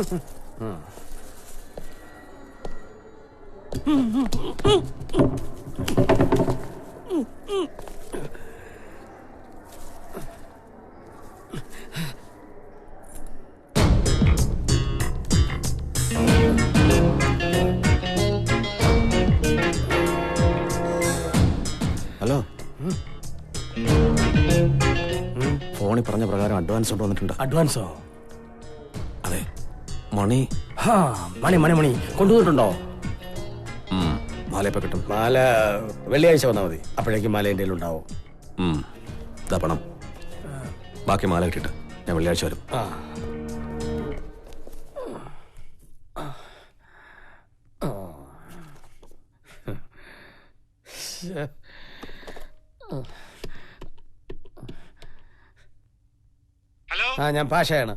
Hello, ഫോണിൽ പറഞ്ഞ പ്രകാരം അഡ്വാൻസ് കൊണ്ട് വന്നിട്ടുണ്ട്. അഡ്വാൻസോ? അതെ, മണി. മണി കൊണ്ടുവന്നിട്ടുണ്ടോ? മാല ഇപ്പൊ കിട്ടും. മാല വെള്ളിയാഴ്ച വന്നാൽ മതി. അപ്പോഴേക്കും മാല എൻ്റെ ഉണ്ടാവും. ഇതാ പണം. ബാക്കി മാല കിട്ടിട്ട് ഞാൻ വെള്ളിയാഴ്ച വരും. ഞാൻ പാഷയാണ്.